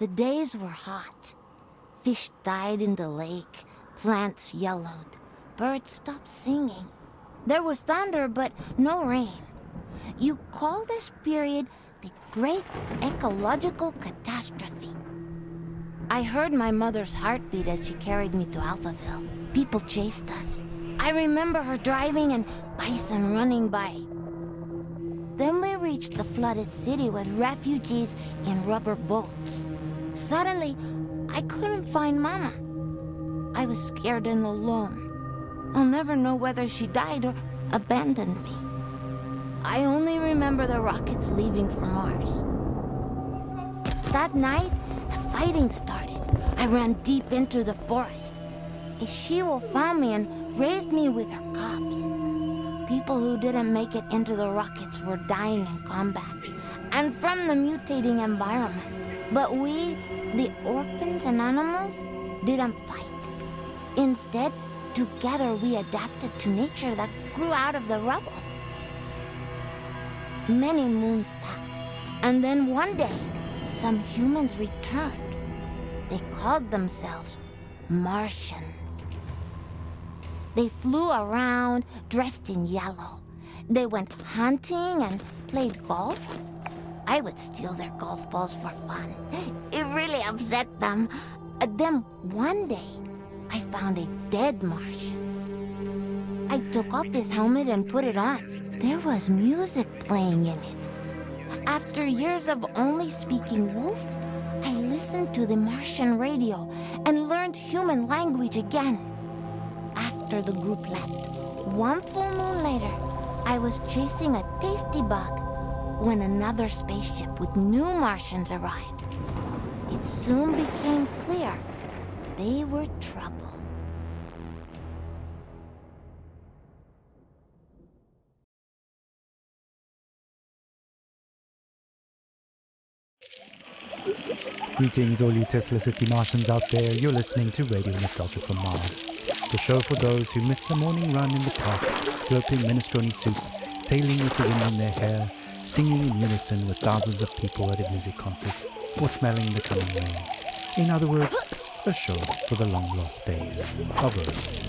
The days were hot. Fish died in the lake, plants yellowed, birds stopped singing. There was thunder, but no rain. You call this period the Great Ecological Catastrophe. I heard my mother's heartbeat as she carried me to Alphaville. People chased us. I remember her driving and bison running by. Then we reached the flooded city with refugees in rubber boats. Suddenly, I couldn't find Mama. I was scared and alone. I'll never know whether she died or abandoned me. I only remember the rockets leaving for Mars. That night, the fighting started. I ran deep into the forest. A she-wolf found me and raised me with her cubs. People who didn't make it into the rockets were dying in combat and from the mutating environment. But we, the orphans and animals, didn't fight. Instead, together we adapted to nature that grew out of the rubble. Many moons passed, and then one day, some humans returned. They called themselves Martians. They flew around, dressed in yellow. They went hunting and played golf. I would steal their golf balls for fun. It really upset them. Then one day, I found a dead Martian. I took off his helmet and put it on. There was music playing in it. After years of only speaking wolf, I listened to the Martian radio and learned human language again. After the group left, one full moon later, I was chasing a tasty bug when another spaceship with new Martians arrived. It soon became clear they were trouble. Greetings, all you Tesla City Martians out there. You're listening to Radio Nostalgia from Mars, the show for those who miss a morning run in the park, slurping minestrone soup, sailing with the wind in their hair, singing in unison with thousands of people at a music concert, or smelling the coming rain. In other words, a show for the long-lost days of Earth.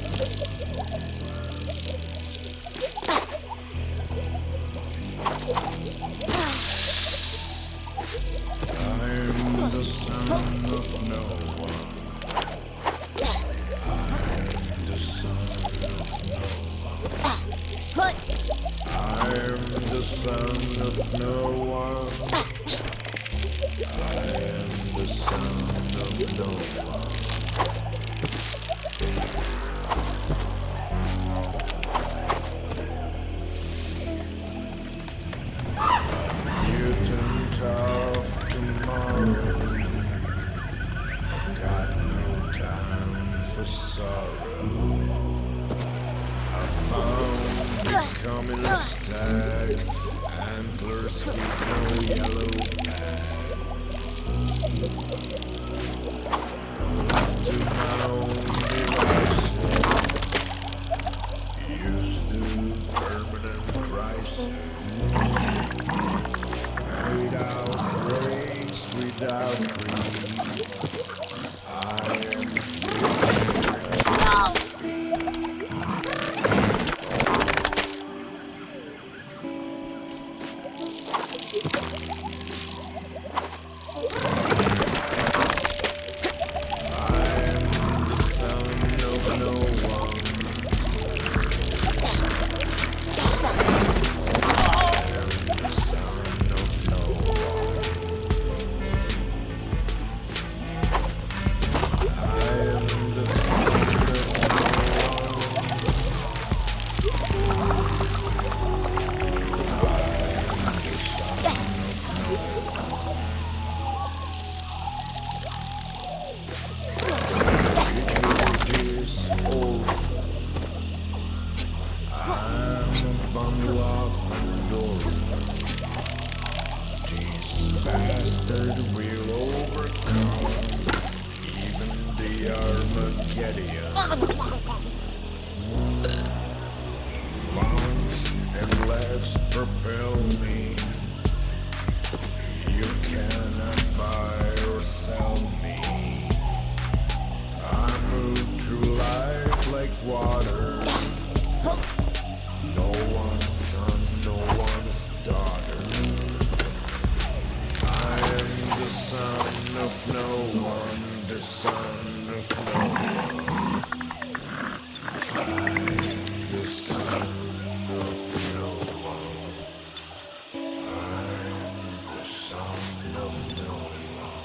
I'm the son of no one. I'm the son of no one. I'm the son of no one. I am the son of no one. Mutant of tomorrow. Got no time for sorrow. I found the communist tag. Antlers with no yellow bag. To my own devices. Used to permanent crisis. Without grace, without creed, I am bastard will overcome even the Armageddon. Lungs and legs propel me. You cannot buy or sell me. I move through life like water. No one's son, no one's daughter. I am the son of no one, the son of no one. I am the son of no one. I am the son of no one.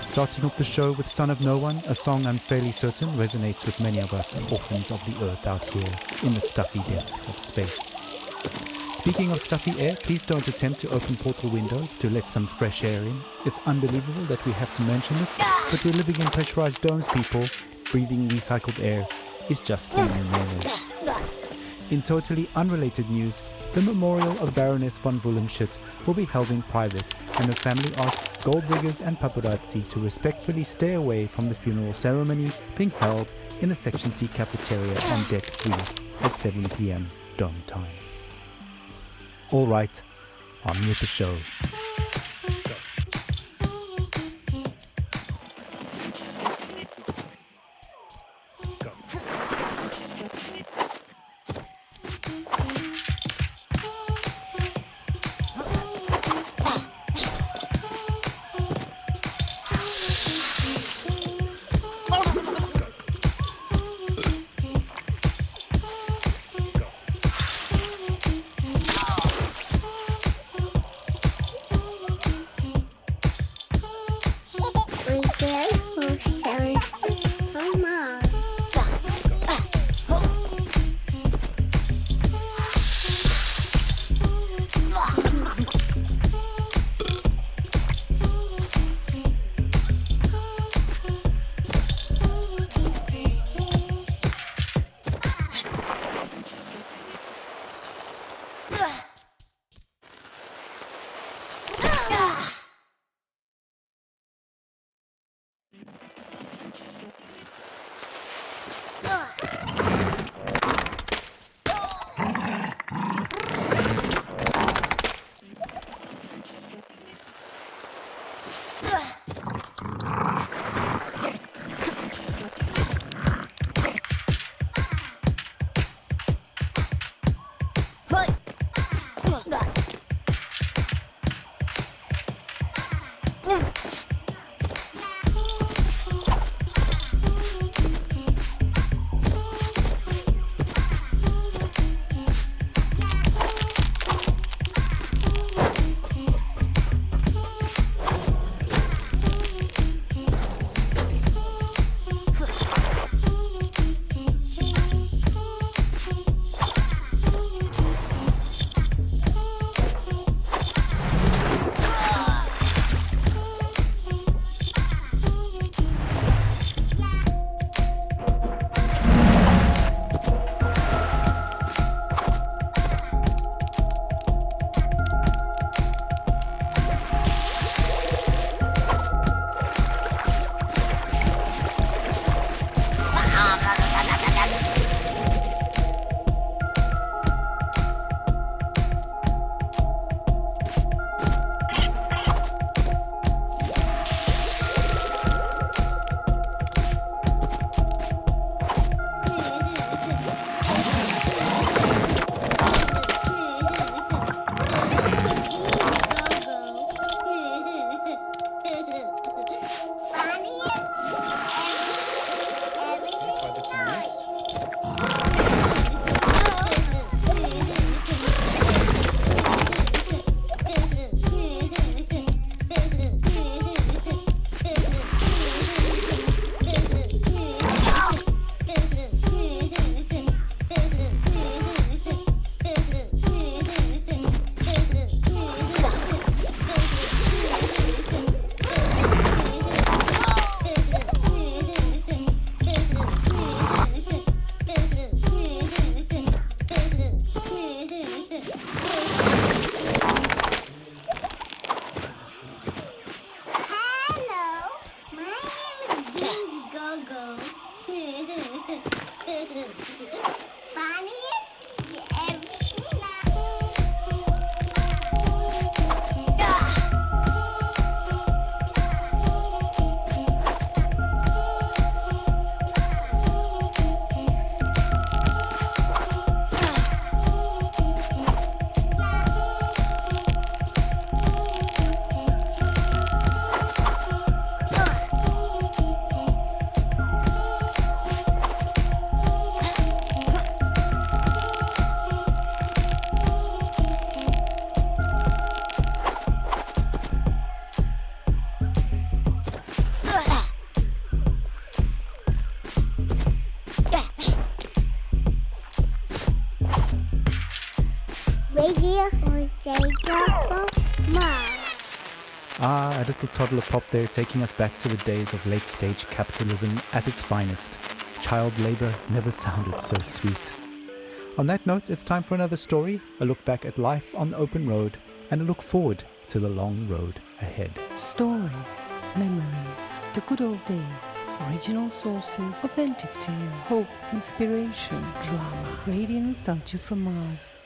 Starting off the show with Son of No One, a song I'm fairly certain resonates with many of us orphans of the earth out here in the stuffy depths of space. Speaking of stuffy air, please don't attempt to open portal windows to let some fresh air in. It's unbelievable that we have to mention this, but we're living in pressurized domes, people. Breathing recycled air is just the new normal. In totally unrelated news, the memorial of Baroness von Wullenschütz will be held in private, and her family asks gold diggers and paparazzi to respectfully stay away from the funeral ceremony being held in the Section C cafeteria on Deck 3 at 7 p.m. Dome time. All right, on with the show. Radio for Mars. Ah, a little toddler pop there, taking us back to the days of late-stage capitalism at its finest. Child labor never sounded so sweet. On that note, it's time for another story, a look back at life on the open road, and a look forward to the long road ahead. Stories, memories, the good old days, original sources, authentic tales, hope, inspiration, drama, radio nostalgia from Mars.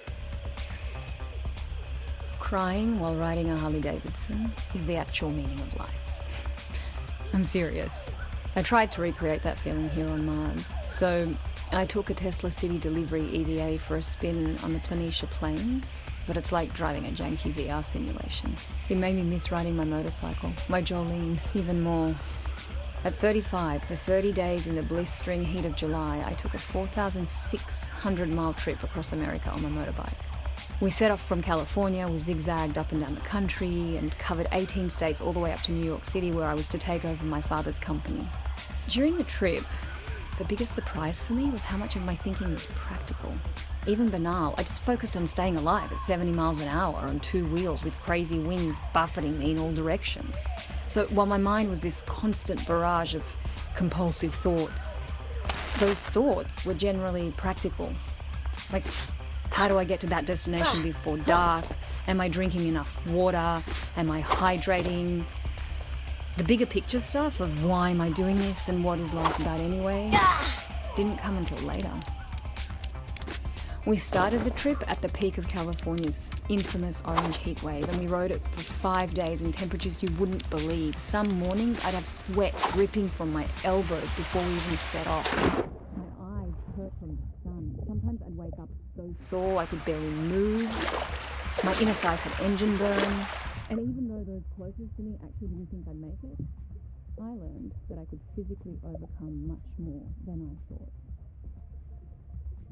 Crying while riding a Harley-Davidson is the actual meaning of life. I'm serious. I tried to recreate that feeling here on Mars. So I took a Tesla City Delivery EVA for a spin on the Planitia Plains, but it's like driving a janky VR simulation. It made me miss riding my motorcycle, my Jolene, even more. At 35, for 30 days in the blistering heat of July, I took a 4,600-mile trip across America on my motorbike. We set off from California, we zigzagged up and down the country and covered 18 states all the way up to New York City, where I was to take over my father's company. During the trip, the biggest surprise for me was how much of my thinking was practical. Even banal, I just focused on staying alive at 70 miles an hour on two wheels with crazy winds buffeting me in all directions. So while my mind was this constant barrage of compulsive thoughts, those thoughts were generally practical. Like, how do I get to that destination before dark? Am I drinking enough water? Am I hydrating? The bigger picture stuff of why am I doing this and what is life about anyway didn't come until later. We started the trip at the peak of California's infamous orange heat wave, and we rode it for 5 days in temperatures you wouldn't believe. Some mornings I'd have sweat dripping from my elbows before we even set off. My eyes hurt from the sun. Sometimes I'd wake up so sore I could barely move. My inner thighs had engine burn. And even though those closest to me actually didn't think I'd make it, I learned that I could physically overcome much more than I thought.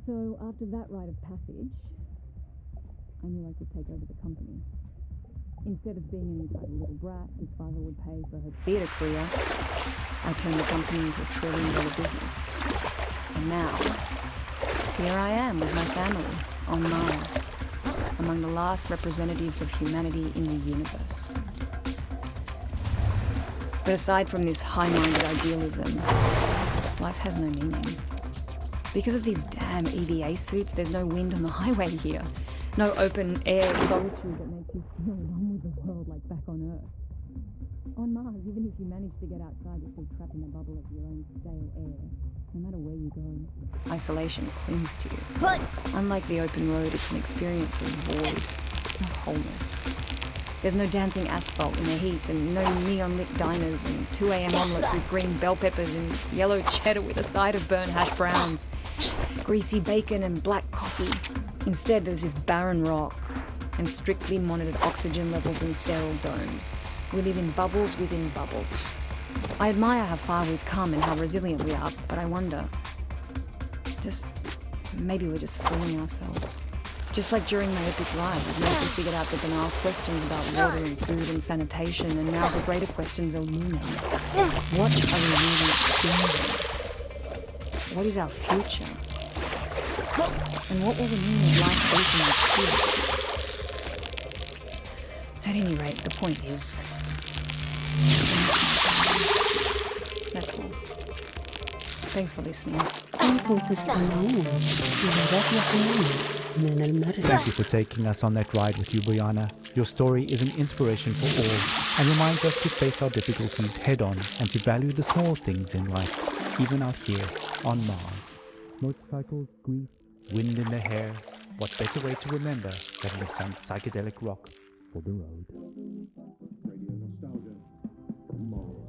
So after that rite of passage, I knew I could take over the company. Instead of being an entitled little brat whose father would pay for her theatre career, I turned the company into a $1 trillion business. And now, here I am with my family on Mars, among the last representatives of humanity in the universe. But aside from this high-minded idealism, life has no meaning. Because of these damn EVA suits, there's no wind on the highway here. No open air solitude that makes you feel one with the world like back on Earth. On Mars, even if you manage to get outside, you're still trapped in a bubble of your own stale air. No matter where you go, isolation clings to you. But unlike the open road, it's an experience of void, of wholeness. There's no dancing asphalt in the heat, and no neon-lit diners, and 2 a.m. omelettes with green bell peppers and yellow cheddar with a side of burnt hash browns, greasy bacon and black coffee. Instead, there's this barren rock and strictly monitored oxygen levels in sterile domes. We live in bubbles within bubbles. I admire how far we've come and how resilient we are, but I wonder, maybe we're just fooling ourselves. Just like during my epic ride, we've mostly figured out the banal questions about water and food and sanitation, and now the greater questions are looming. What are we really doing? What is our future? And what will the meaning of life be for my kids? At any rate, the point is, that's all. Thanks for listening. Thank you for taking us on that ride with you, Bojana. Your story is an inspiration for all and reminds us to face our difficulties head on and to value the small things in life, even out here on Mars. Motorcycles, grief, wind in the hair. What better way to remember than with some psychedelic rock for the road? Radio nostalgia from Mars.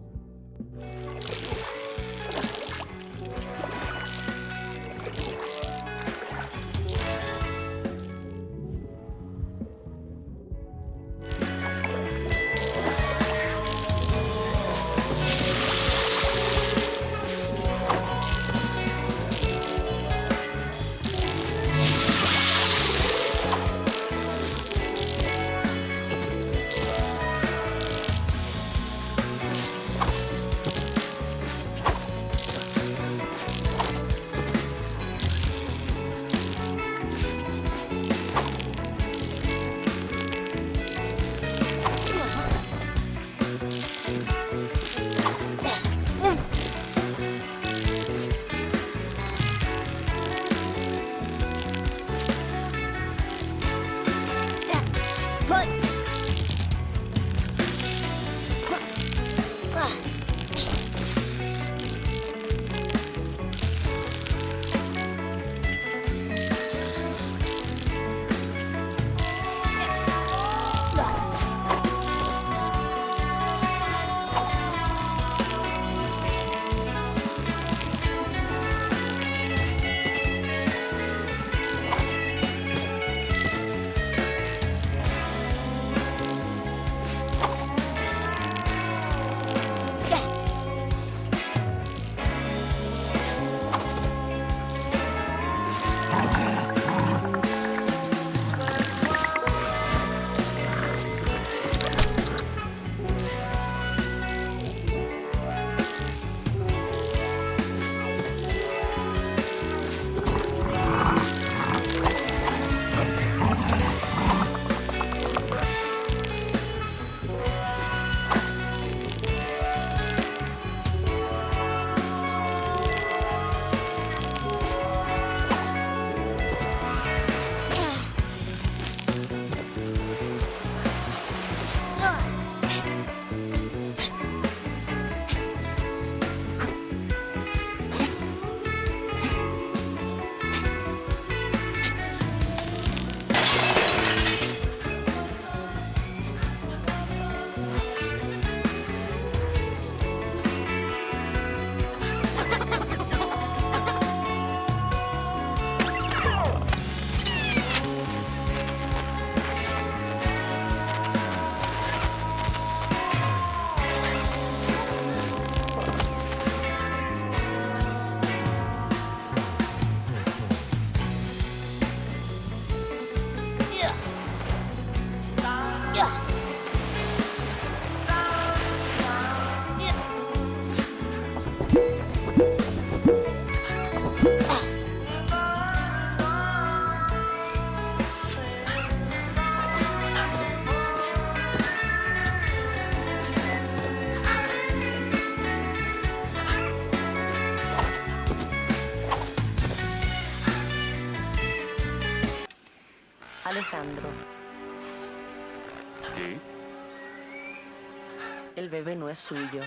Alejandro, ¿Sí? el bebé no es suyo.